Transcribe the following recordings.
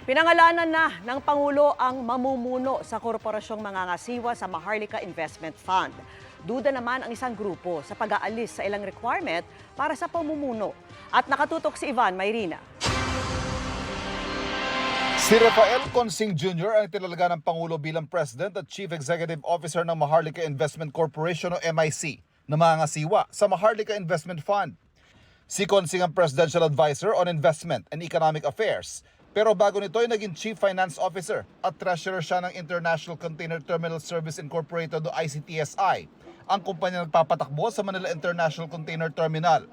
Pinangalanan na ng Pangulo ang mamumuno sa korporasyong mangangasiwa sa Maharlika Investment Fund. Duda naman ang isang grupo sa pag-aalis sa ilang requirement para sa pamumuno. At nakatutok si Ivan Mayrina. Si Rafael Consing Jr. ang tinalaga ng Pangulo bilang President at Chief Executive Officer ng Maharlika Investment Corporation o MIC na mangangasiwa sa Maharlika Investment Fund. Si Consing ang Presidential Advisor on Investment and Economic Affairs. Pero bago nito ay naging Chief Finance Officer at Treasurer siya ng International Container Terminal Service Incorporated o ICTSI, ang kumpanya nagpapatakbo sa Manila International Container Terminal.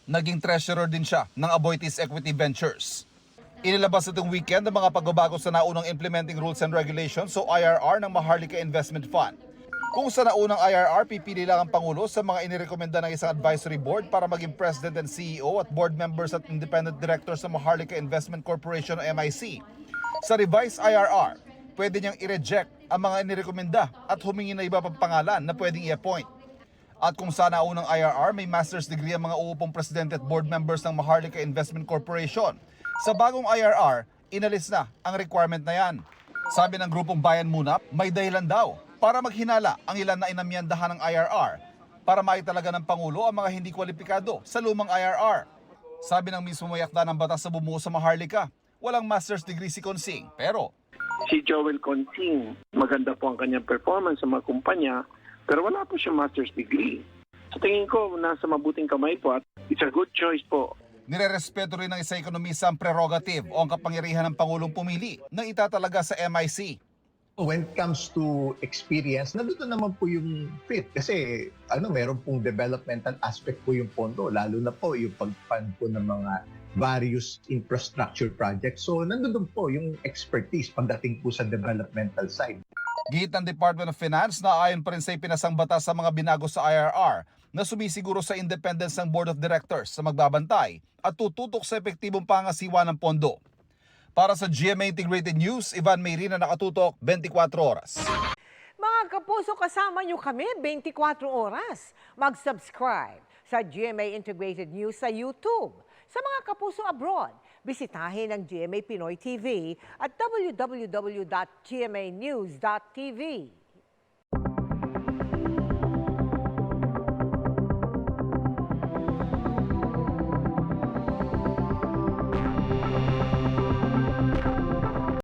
Naging Treasurer din siya ng Aboitiz Equity Ventures. Inilabas itong weekend ang mga pagbabago sa naunang Implementing Rules and Regulations o IRR ng Maharlika Investment Fund. Kung sa naunang IRR, pipili lang ang Pangulo sa mga inirekomenda ng isang advisory board para maging President and CEO at board members at independent directors ng Maharlika Investment Corporation o MIC. Sa revised IRR, pwede niyang i-reject ang mga inirekomenda at humingi na iba pang pangalan na pwedeng i-appoint. At kung sa naunang IRR, may master's degree ang mga uupong presidente at board members ng Maharlika Investment Corporation. Sa bagong IRR, inalis na ang requirement na yan. Sabi ng grupong Bayan Muna, may dahilan daw para maghinala ang ilan na inamyandahan ng IRR para maitalaga ng Pangulo ang mga hindi kwalipikado sa lumang IRR. Sabi ng mismo mayakda ng batas sa bumuo sa Maharlika, walang master's degree si Consing, pero si Joel Consing, maganda po ang kanyang performance sa mga kumpanya, pero wala po siyang master's degree. Sa tingin ko, nasa mabuting kamay po at it's a good choice po. nirerespeto rin ng isang ekonomista ang prerogative o ang kapangyarihan ng Pangulong pumili na itatalaga sa MIC. When it comes to experience, nandito naman po yung fit kasi meron pong developmental aspect po yung pondo, lalo na po yung pag-fund po ng mga various infrastructure projects. So nandun po yung expertise pagdating po sa developmental side. Gihit ng Department of Finance na ayon pa rin sa ipinasang batas sa mga binago sa IRR na sumisiguro sa independence ng Board of Directors sa magbabantay at tututok sa epektibong pangasiwa ng pondo. Para sa GMA Integrated News, Ivan Mayrina, nakatutok 24 oras. Mga kapuso, kasama nyo kami 24 oras. Mag-subscribe sa GMA Integrated News sa YouTube. Sa mga kapuso abroad, bisitahin ang GMA Pinoy TV at www.gmanews.tv.